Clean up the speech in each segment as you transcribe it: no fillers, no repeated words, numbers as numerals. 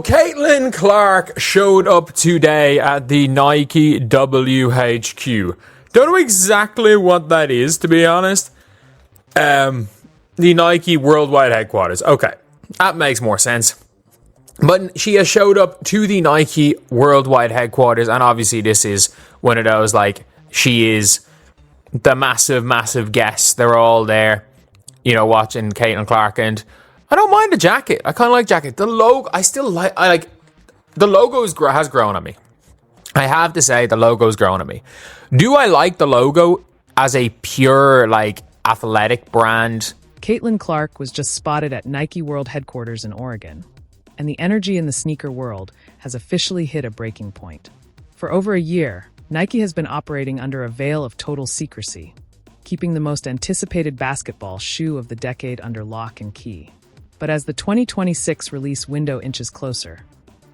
So Caitlin Clark showed up today at the Nike WHQ. Don't know exactly what that is, to be honest. The Nike Worldwide Headquarters. Okay, that makes more sense. But she has showed up to the Nike Worldwide Headquarters, and obviously this is one of those, like, she is the massive guest. They're all there, you know, watching Caitlin Clark, and I don't mind the jacket. I kind of like jacket. The logo, the logo has grown on me. I have to say, the logo's grown on me. Do I like the logo as a pure, like, athletic brand? Caitlin Clark was just spotted at Nike World Headquarters in Oregon, and the energy in the sneaker world has officially hit a breaking point. For over a year, Nike has been operating under a veil of total secrecy, keeping the most anticipated basketball shoe of the decade under lock and key. But as the 2026 release window inches closer,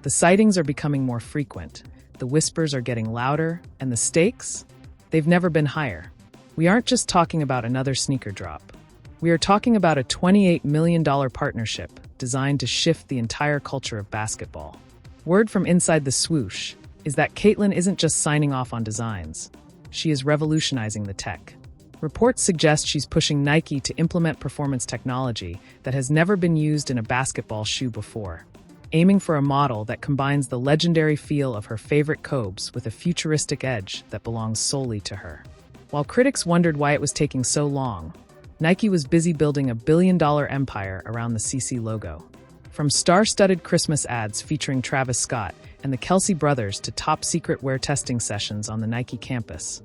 the sightings are becoming more frequent, the whispers are getting louder, and the stakes? They've never been higher. We aren't just talking about another sneaker drop. We are talking about a $28 million partnership designed to shift the entire culture of basketball. Word from inside the swoosh is that Caitlin isn't just signing off on designs. She is revolutionizing the tech. Reports suggest she's pushing Nike to implement performance technology that has never been used in a basketball shoe before, aiming for a model that combines the legendary feel of her favorite Cobes with a futuristic edge that belongs solely to her. While critics wondered why it was taking so long, Nike was busy building a billion-dollar empire around the CC logo. From star-studded Christmas ads featuring Travis Scott and the Kelsey brothers to top-secret wear testing sessions on the Nike campus,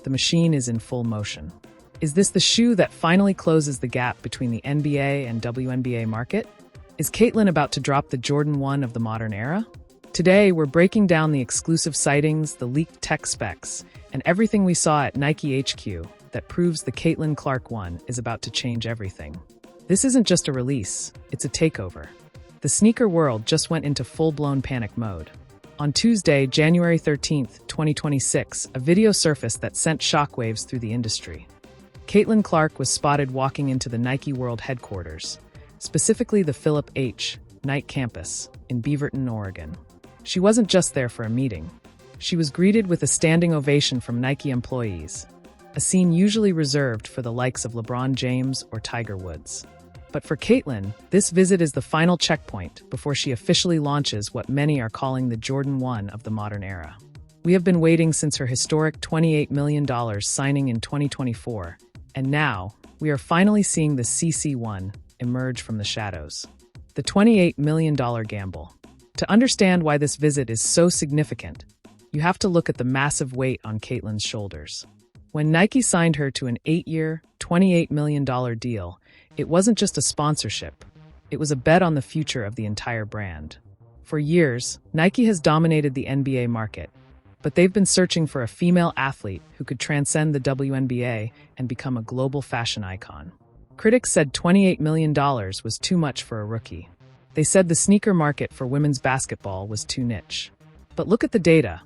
the machine is in full motion. Is this the shoe that finally closes the gap between the NBA and WNBA market? Is Caitlin about to drop the Jordan 1 of the modern era? Today, we're breaking down the exclusive sightings, the leaked tech specs, and everything we saw at Nike HQ that proves the Caitlin Clark 1 is about to change everything. This isn't just a release, it's a takeover. The sneaker world just went into full-blown panic mode. On Tuesday, January 13th, 2026, a video surfaced that sent shockwaves through the industry. Caitlin Clark was spotted walking into the Nike World Headquarters, specifically the Philip H. Knight campus in Beaverton, Oregon. She wasn't just there for a meeting. She was greeted with a standing ovation from Nike employees, a scene usually reserved for the likes of LeBron James or Tiger Woods. But for Caitlin, this visit is the final checkpoint before she officially launches what many are calling the Jordan 1 of the modern era. We have been waiting since her historic $28 million signing in 2024, and now we are finally seeing the CC1 emerge from the shadows. The $28 million gamble. To understand why this visit is so significant, you have to look at the massive weight on Caitlin's shoulders. When Nike signed her to an 8-year, $28 million deal, it wasn't just a sponsorship. It was a bet on the future of the entire brand. For years, Nike has dominated the NBA market, but they've been searching for a female athlete who could transcend the WNBA and become a global fashion icon. Critics said $28 million was too much for a rookie. They said the sneaker market for women's basketball was too niche. But look at the data.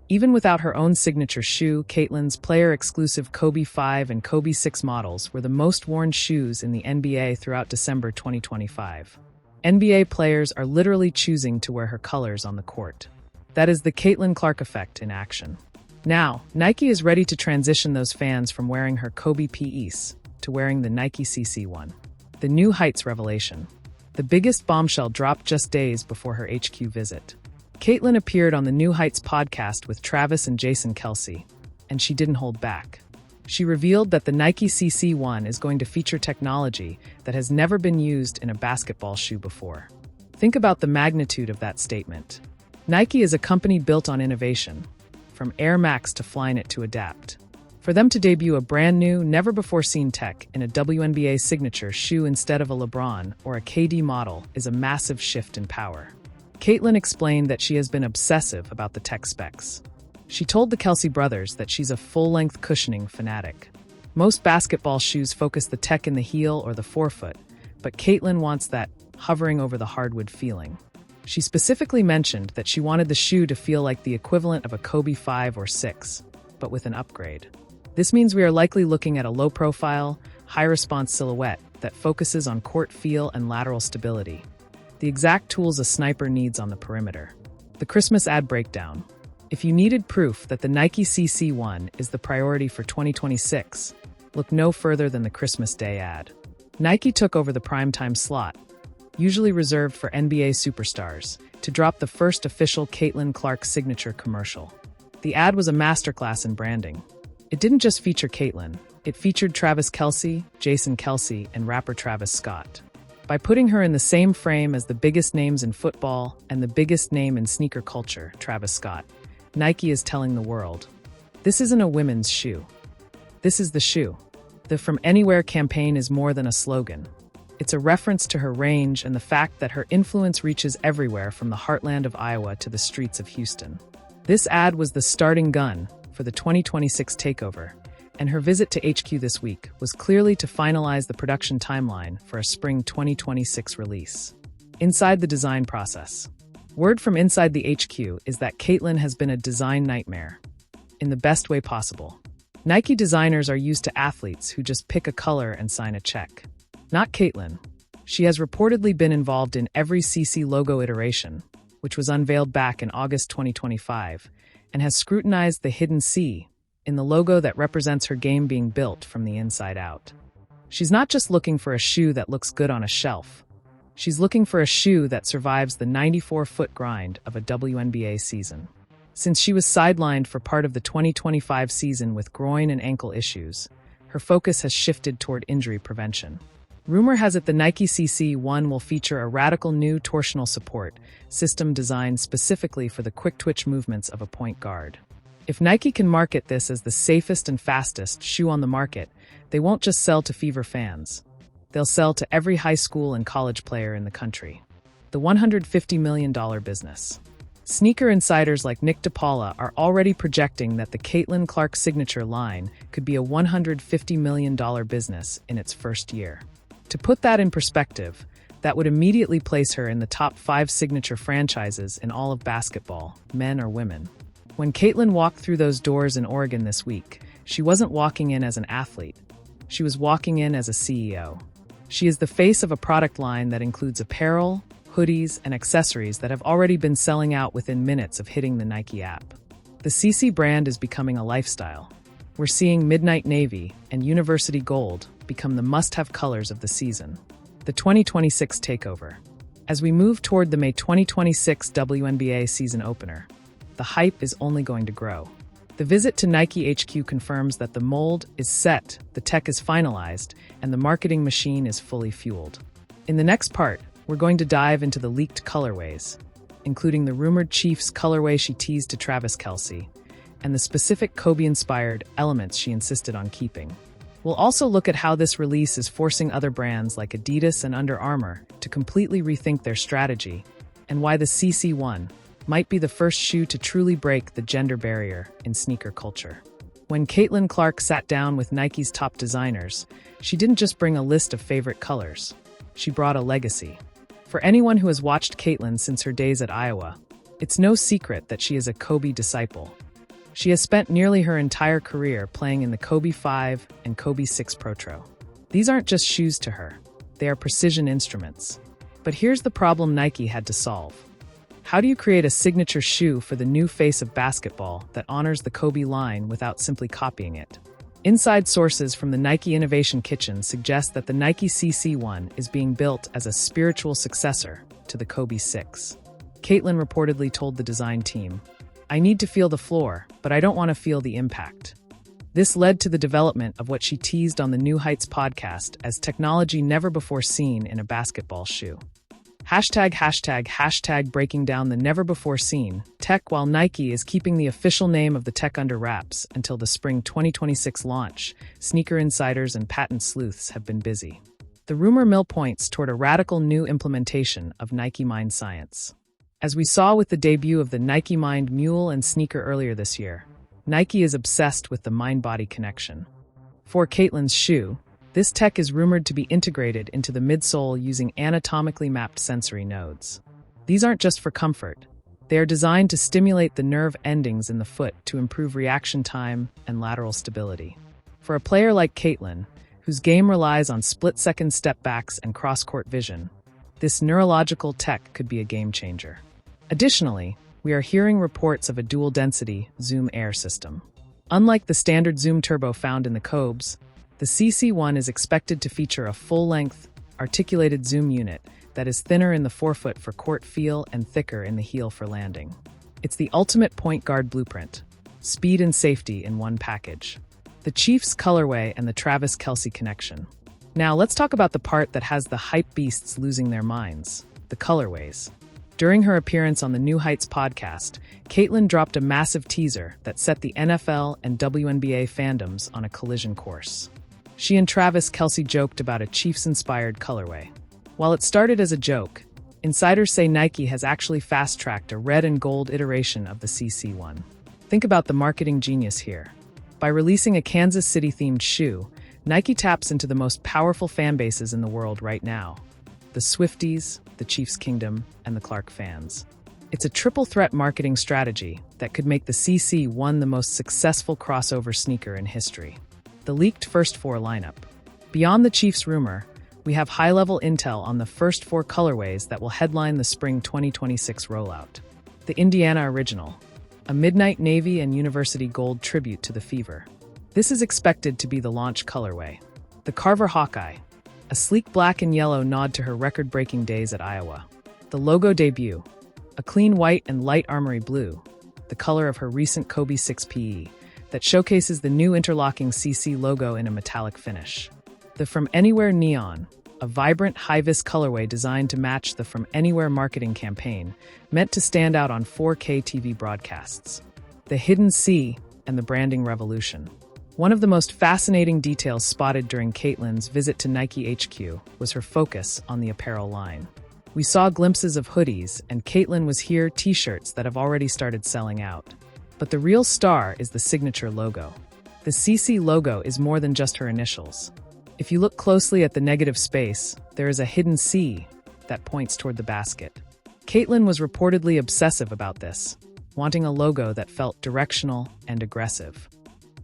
Even without her own signature shoe, Caitlin's player-exclusive Kobe 5 and Kobe 6 models were the most worn shoes in the NBA throughout December 2025. NBA players are literally choosing to wear her colors on the court. That is the Caitlin Clark effect in action. Now, Nike is ready to transition those fans from wearing her Kobe PEs to wearing the Nike CC1. The New Heights revelation. The biggest bombshell dropped just days before her HQ visit. Caitlin appeared on the New Heights podcast with Travis and Jason Kelsey, and she didn't hold back. She revealed that the Nike CC1 is going to feature technology that has never been used in a basketball shoe before. Think about the magnitude of that statement. Nike is a company built on innovation, from Air Max to Flyknit to Adapt. For them to debut a brand new, never-before-seen tech in a WNBA signature shoe instead of a LeBron or a KD model is a massive shift in power. Caitlin explained that she has been obsessive about the tech specs. She told the Kelsey brothers that she's a full-length cushioning fanatic. Most basketball shoes focus the tech in the heel or the forefoot, but Caitlin wants that hovering over the hardwood feeling. She specifically mentioned that she wanted the shoe to feel like the equivalent of a Kobe 5 or 6, but with an upgrade. This means we are likely looking at a low-profile, high-response silhouette that focuses on court feel and lateral stability. the exact tools a sniper needs on the perimeter. The Christmas ad breakdown. If you needed proof that the Nike CC1 is the priority for 2026, look no further than the Christmas Day ad. Nike took over the primetime slot, usually reserved for NBA superstars, to drop the first official Caitlin Clark signature commercial. The ad was a masterclass in branding. It didn't just feature Caitlin, it featured Travis Kelce, Jason Kelce, and rapper Travis Scott. By putting her in the same frame as the biggest names in football and the biggest name in sneaker culture, Travis Scott, Nike is telling the world, this isn't a women's shoe. This is the shoe. The From Anywhere campaign is more than a slogan. It's a reference to her range and the fact that her influence reaches everywhere from the heartland of Iowa to the streets of Houston. This ad was the starting gun for the 2026 takeover, and her visit to HQ this week was clearly to finalize the production timeline for a spring 2026 release. Inside the design process. Word from inside the HQ is that Caitlin has been a design nightmare, in the best way possible. Nike designers are used to athletes who just pick a color and sign a check. Not Caitlin. She has reportedly been involved in every CC logo iteration, which was unveiled back in August 2025, and has scrutinized the hidden C in the logo that represents her game being built from the inside out. She's not just looking for a shoe that looks good on a shelf. She's looking for a shoe that survives the 94-foot grind of a WNBA season. Since she was sidelined for part of the 2025 season with groin and ankle issues, her focus has shifted toward injury prevention. Rumor has it the Nike CC1 will feature a radical new torsional support system designed specifically for the quick-twitch movements of a point guard. If Nike can market this as the safest and fastest shoe on the market, they won't just sell to Fever fans. They'll sell to every high school and college player in the country. The $150 million business. Sneaker insiders like Nick DePaula are already projecting that the Caitlin Clark signature line could be a $150 million business in its first year. To put that in perspective, that would immediately place her in the top 5 signature franchises in all of basketball, men or women. When Caitlin walked through those doors in Oregon this week, she wasn't walking in as an athlete. She was walking in as a CEO. She is the face of a product line that includes apparel, hoodies, and accessories that have already been selling out within minutes of hitting the Nike app. The CC brand is becoming a lifestyle. We're seeing Midnight Navy and University Gold become the must-have colors of the season. The 2026 takeover. As we move toward the May 2026 WNBA season opener, the hype is only going to grow. The visit to Nike HQ confirms that the mold is set, the tech is finalized, and the marketing machine is fully fueled. In the next part, we're going to dive into the leaked colorways, including the rumored Chiefs colorway she teased to Travis Kelce, and the specific Kobe-inspired elements she insisted on keeping. We'll also look at how this release is forcing other brands like Adidas and Under Armour to completely rethink their strategy, and why the CC1 might be the first shoe to truly break the gender barrier in sneaker culture. When Caitlin Clark sat down with Nike's top designers, she didn't just bring a list of favorite colors. She brought a legacy. For anyone who has watched Caitlin since her days at Iowa, it's no secret that she is a Kobe disciple. She has spent nearly her entire career playing in the Kobe 5 and Kobe 6 Protro. These aren't just shoes to her, they are precision instruments. But here's the problem Nike had to solve. How do you create a signature shoe for the new face of basketball that honors the Kobe line without simply copying it? Inside sources from the Nike Innovation Kitchen suggest that the Nike CC1 is being built as a spiritual successor to the Kobe 6. Caitlin reportedly told the design team, "I need to feel the floor, but I don't want to feel the impact." This led to the development of what she teased on the New Heights podcast as technology never before seen in a basketball shoe. #### breaking down the never-before-seen tech while Nike is keeping the official name of the tech under wraps until the spring 2026 launch. Sneaker insiders and patent sleuths have been busy. The rumor mill points toward a radical new implementation of Nike Mind Science. As we saw with the debut of the Nike Mind Mule and sneaker earlier this year, Nike is obsessed with the mind-body connection. For Caitlin's shoe, this tech is rumored to be integrated into the midsole using anatomically mapped sensory nodes. These aren't just for comfort. They are designed to stimulate the nerve endings in the foot to improve reaction time and lateral stability. For a player like Caitlin, whose game relies on split-second step-backs and cross-court vision, This neurological tech could be a game changer. Additionally, we are hearing reports of a dual-density Zoom Air system. Unlike the standard Zoom Turbo found in the Cobes, the CC1 is expected to feature a full-length, articulated zoom unit that is thinner in the forefoot for court feel and thicker in the heel for landing. It's the ultimate point guard blueprint. Speed and safety in one package. The Chiefs colorway and the Travis Kelce connection. Now let's talk about the part that has the hype beasts losing their minds, the colorways. During her appearance on the New Heights podcast, Caitlin dropped a massive teaser that set the NFL and WNBA fandoms on a collision course. She and Travis Kelce joked about a Chiefs-inspired colorway. While it started as a joke, insiders say Nike has actually fast-tracked a red and gold iteration of the CC1. Think about the marketing genius here. By releasing a Kansas City-themed shoe, Nike taps into the most powerful fan bases in the world right now. The Swifties, the Chiefs Kingdom, and the Clark fans. It's a triple-threat marketing strategy that could make the CC1 the most successful crossover sneaker in history. The leaked first four lineup. Beyond the Chiefs rumor, we have high-level intel on the first four colorways that will headline the spring 2026 rollout. The Indiana Original, a midnight navy and university gold tribute to the Fever. This is expected to be the launch colorway. The Carver Hawkeye, a sleek black and yellow nod to her record-breaking days at Iowa. The logo debut, a clean white and light armory blue, the color of her recent Kobe 6PE, that showcases the new interlocking CC logo in a metallic finish. The From Anywhere Neon, a vibrant high-vis colorway designed to match the From Anywhere marketing campaign, meant to stand out on 4K TV broadcasts. The Hidden C and the branding revolution. One of the most fascinating details spotted during Caitlin's visit to Nike HQ was her focus on the apparel line. We saw glimpses of hoodies, and Caitlin was here t-shirts that have already started selling out. But the real star is the signature logo. The CC logo is more than just her initials. If you look closely at the negative space, there is a hidden C that points toward the basket. Caitlin was reportedly obsessive about this, wanting a logo that felt directional and aggressive.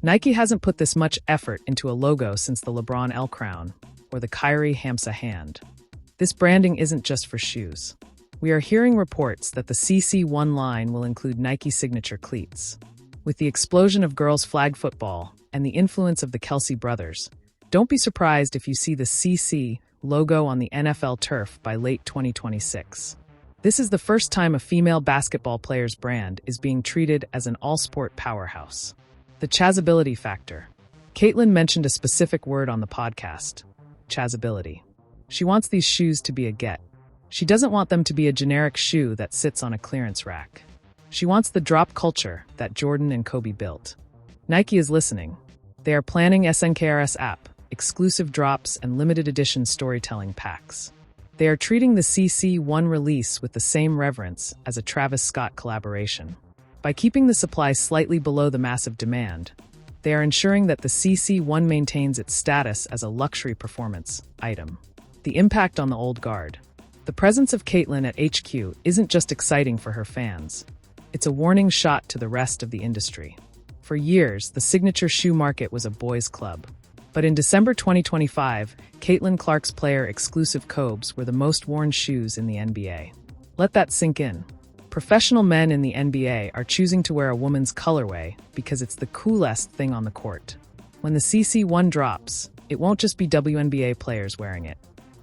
Nike hasn't put this much effort into a logo since the LeBron L crown or the Kyrie Hamsa hand. This branding isn't just for shoes. We are hearing reports that the CC1 line will include Nike signature cleats. With the explosion of girls' flag football and the influence of the Kelce brothers, don't be surprised if you see the CC logo on the NFL turf by late 2026. This is the first time a female basketball player's brand is being treated as an all-sport powerhouse. The chazability factor. Caitlin mentioned a specific word on the podcast, chazability. She wants these shoes to be a get. She doesn't want them to be a generic shoe that sits on a clearance rack. She wants the drop culture that Jordan and Kobe built. Nike is listening. They are planning SNKRS app, exclusive drops, and limited edition storytelling packs. They are treating the CC1 release with the same reverence as a Travis Scott collaboration. By keeping the supply slightly below the massive demand, they are ensuring that the CC1 maintains its status as a luxury performance item. The impact on the old guard. The presence of Caitlin at HQ isn't just exciting for her fans. It's a warning shot to the rest of the industry. For years, the signature shoe market was a boys' club. But in December 2025, Caitlin Clark's player-exclusive Cobes were the most worn shoes in the NBA. Let that sink in. Professional men in the NBA are choosing to wear a woman's colorway because it's the coolest thing on the court. When the CC1 drops, it won't just be WNBA players wearing it.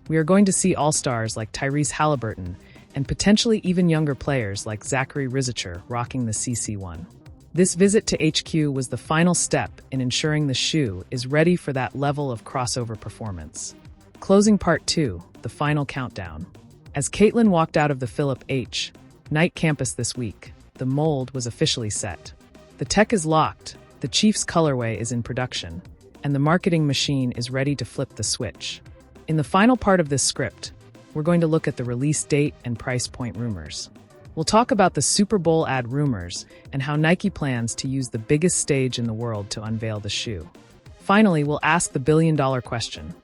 We are going to see all-stars like Tyrese Halliburton and potentially even younger players like Zachary Rizicher rocking the CC1. This visit to HQ was the final step in ensuring the shoe is ready for that level of crossover performance. Closing part 2, the final countdown. As Caitlin walked out of the Philip H. Knight campus this week, the mold was officially set. The tech is locked, the Chiefs colorway is in production, and the marketing machine is ready to flip the switch. In the final part of this script, we're going to look at the release date and price point rumors. We'll talk about the Super Bowl ad rumors and how Nike plans to use the biggest stage in the world to unveil the shoe. Finally, we'll ask the billion-dollar question.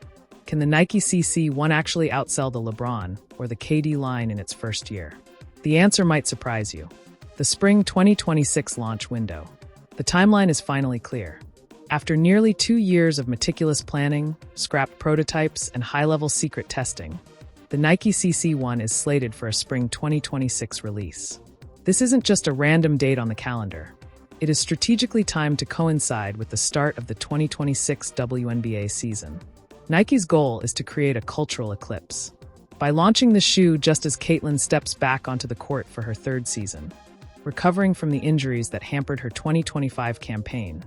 Can the Nike CC1 actually outsell the LeBron or the KD line in its first year? The answer might surprise you. The spring 2026 launch window. The timeline is finally clear. After nearly 2 years of meticulous planning, scrapped prototypes, and high-level secret testing, the Nike CC1 is slated for a spring 2026 release. This isn't just a random date on the calendar. It is strategically timed to coincide with the start of the 2026 WNBA season. Nike's goal is to create a cultural eclipse by launching the shoe just as Caitlin steps back onto the court for her third season, recovering from the injuries that hampered her 2025 campaign.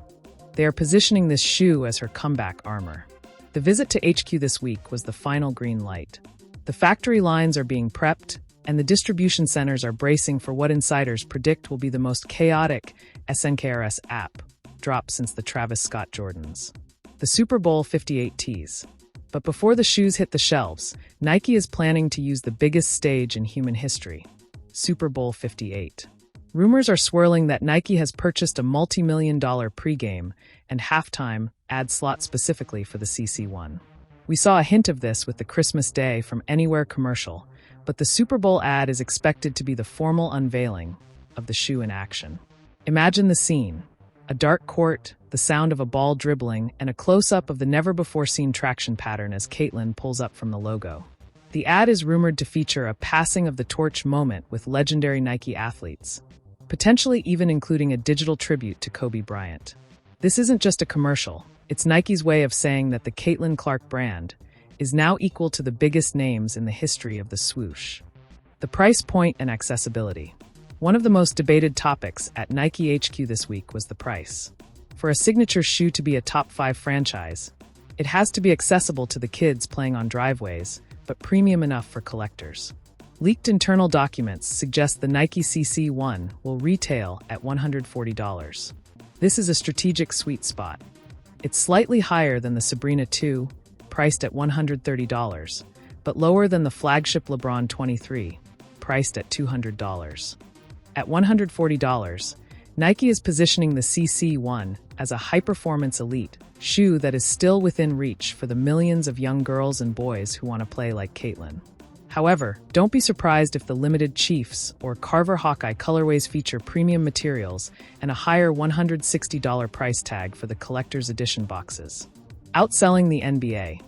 They are positioning this shoe as her comeback armor. The visit to HQ this week was the final green light. The factory lines are being prepped, and the distribution centers are bracing for what insiders predict will be the most chaotic SNKRS app drop since the Travis Scott Jordans. The Super Bowl 58 tease. But before the shoes hit the shelves, Nike is planning to use the biggest stage in human history, Super Bowl 58. Rumors are swirling that Nike has purchased a multi-million-dollar pregame and halftime ad slot specifically for the CC1. We saw a hint of this with the Christmas Day from Anywhere commercial, but the Super Bowl ad is expected to be the formal unveiling of the shoe in action. Imagine the scene: a dark court, the sound of a ball dribbling, and a close-up of the never-before-seen traction pattern as Caitlin pulls up from the logo. The ad is rumored to feature a passing of the torch moment with legendary Nike athletes, potentially even including a digital tribute to Kobe Bryant. This isn't just a commercial. It's Nike's way of saying that the Caitlin Clark brand is now equal to the biggest names in the history of the swoosh. The price point and accessibility. One of the most debated topics at Nike HQ this week was the price. For a signature shoe to be a top 5 franchise, it has to be accessible to the kids playing on driveways, but premium enough for collectors. Leaked internal documents suggest the Nike CC1 will retail at $140. This is a strategic sweet spot. It's slightly higher than the Sabrina 2, priced at $130, but lower than the flagship LeBron 23, priced at $200. At $140, Nike is positioning the CC1 as a high-performance elite shoe that is still within reach for the millions of young girls and boys who want to play like Caitlin. However, don't be surprised if the limited Chiefs or Carver Hawkeye colorways feature premium materials and a higher $160 price tag for the collector's edition boxes. Outselling the NBA,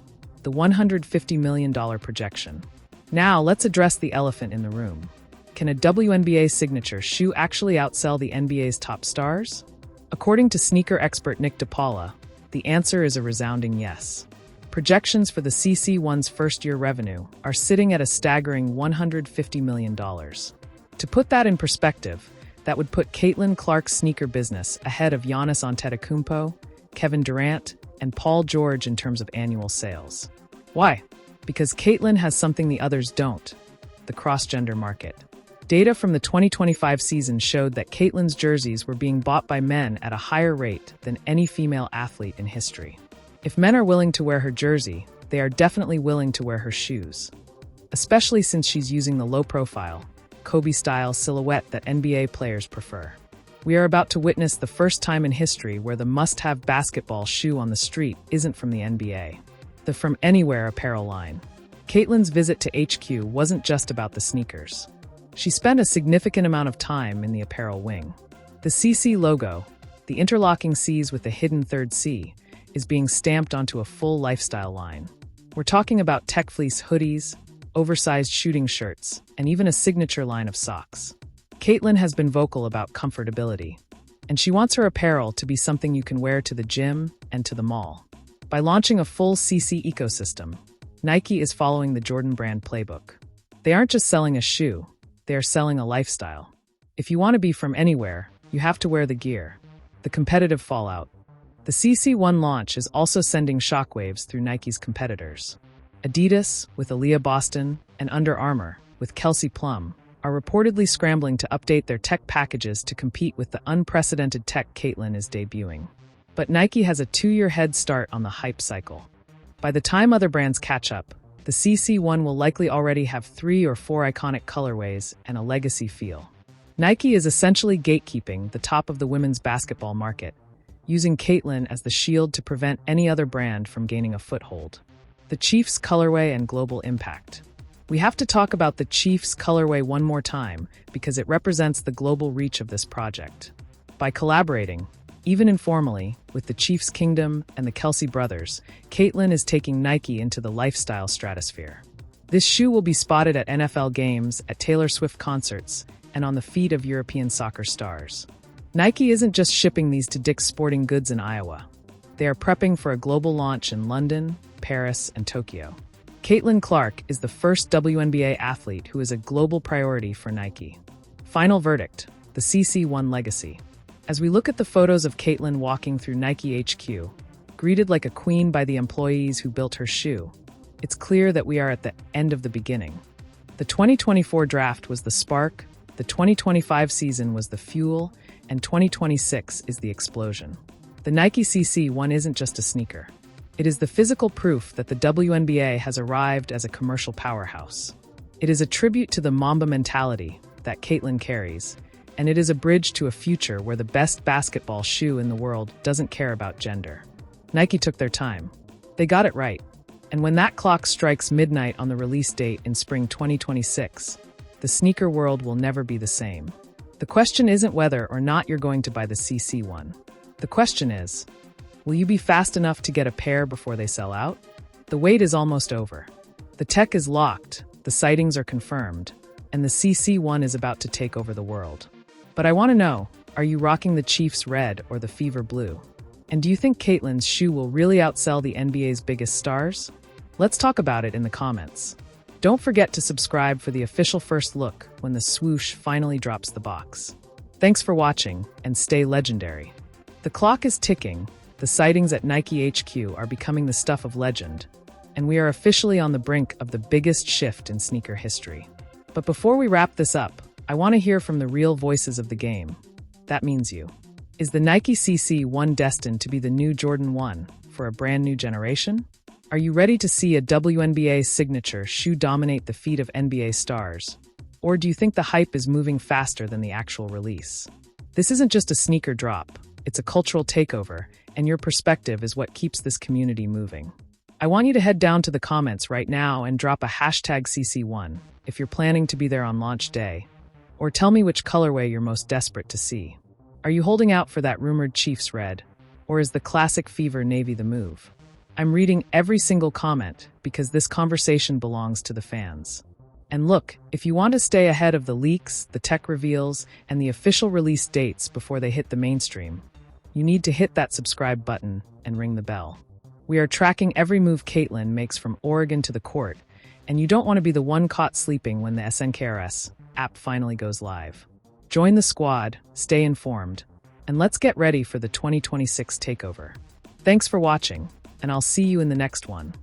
the $150 million projection. Now let's address the elephant in the room. Can a WNBA signature shoe actually outsell the NBA's top stars? According to sneaker expert Nick DePaula, the answer is a resounding yes. Projections for the CC1's first-year revenue are sitting at a staggering $150 million. To put that in perspective, that would put Caitlin Clark's sneaker business ahead of Giannis Antetokounmpo, Kevin Durant, and Paul George in terms of annual sales. Why? Because Caitlin has something the others don't: the cross-gender market. Data from the 2025 season showed that Caitlin's jerseys were being bought by men at a higher rate than any female athlete in history. If men are willing to wear her jersey, they are definitely willing to wear her shoes, especially since she's using the low-profile, Kobe-style silhouette that NBA players prefer. We are about to witness the first time in history where the must-have basketball shoe on the street isn't from the NBA. The From Anywhere apparel line. Caitlin's visit to HQ wasn't just about the sneakers. She spent a significant amount of time in the apparel wing. The CC logo, the interlocking Cs with the hidden third C, is being stamped onto a full lifestyle line. We're talking about tech fleece hoodies, oversized shooting shirts, and even a signature line of socks. Caitlin has been vocal about comfortability, and she wants her apparel to be something you can wear to the gym and to the mall. By launching a full CC ecosystem, Nike is following the Jordan brand playbook. They aren't just selling a shoe, they are selling a lifestyle. If you want to be from anywhere, you have to wear the gear. The competitive fallout. The CC1 launch is also sending shockwaves through Nike's competitors. Adidas, with Aaliyah Boston, and Under Armour, with Kelsey Plum, are reportedly scrambling to update their tech packages to compete with the unprecedented tech Caitlin is debuting. But Nike has a 2-year head start on the hype cycle. By the time other brands catch up, the CC1 will likely already have 3 or 4 iconic colorways and a legacy feel. Nike is essentially gatekeeping the top of the women's basketball market, using Caitlin as the shield to prevent any other brand from gaining a foothold. The Chiefs colorway and global impact. We have to talk about the Chiefs colorway one more time because it represents the global reach of this project. By collaborating, even informally, with the Chiefs Kingdom and the Kelsey brothers, Caitlin is taking Nike into the lifestyle stratosphere. This shoe will be spotted at NFL games, at Taylor Swift concerts, and on the feet of European soccer stars. Nike isn't just shipping these to Dick's Sporting Goods in Iowa. They are prepping for a global launch in London, Paris, and Tokyo. Caitlin Clark is the first WNBA athlete who is a global priority for Nike. Final verdict, the CC1 legacy. As we look at the photos of Caitlin walking through Nike HQ, greeted like a queen by the employees who built her shoe, it's clear that we are at the end of the beginning. The 2024 draft was the spark, the 2025 season was the fuel, and 2026 is the explosion. The Nike CC1 isn't just a sneaker. It is the physical proof that the WNBA has arrived as a commercial powerhouse. It is a tribute to the Mamba mentality that Caitlin carries, and it is a bridge to a future where the best basketball shoe in the world doesn't care about gender. Nike took their time. They got it right. And when that clock strikes midnight on the release date in spring 2026, the sneaker world will never be the same. The question isn't whether or not you're going to buy the CC1. The question is, will you be fast enough to get a pair before they sell out? The wait is almost over. The tech is locked, the sightings are confirmed, and the CC1 is about to take over the world. But I want to know, are you rocking the Chiefs red or the Fever blue? And do you think Caitlin's shoe will really outsell the NBA's biggest stars? Let's talk about it in the comments. Don't forget to subscribe for the official first look when the swoosh finally drops the box. Thanks for watching, and stay legendary. The clock is ticking, the sightings at Nike HQ are becoming the stuff of legend, and we are officially on the brink of the biggest shift in sneaker history. But before we wrap this up, I want to hear from the real voices of the game. That means you. Is the Nike CC1 destined to be the new Jordan 1 for a brand new generation? Are you ready to see a WNBA signature shoe dominate the feet of NBA stars? Or do you think the hype is moving faster than the actual release? This isn't just a sneaker drop, it's a cultural takeover, and your perspective is what keeps this community moving. I want you to head down to the comments right now and drop a hashtag CC1 if you're planning to be there on launch day. Or tell me which colorway you're most desperate to see. Are you holding out for that rumored Chiefs red? Or is the classic Fever navy the move? I'm reading every single comment because this conversation belongs to the fans. And look, if you want to stay ahead of the leaks, the tech reveals, and the official release dates before they hit the mainstream, you need to hit that subscribe button and ring the bell. We are tracking every move Caitlin makes from Oregon to the court, and you don't want to be the one caught sleeping when the SNKRS app finally goes live. Join the squad, stay informed, and let's get ready for the 2026 takeover. Thanks for watching, and I'll see you in the next one.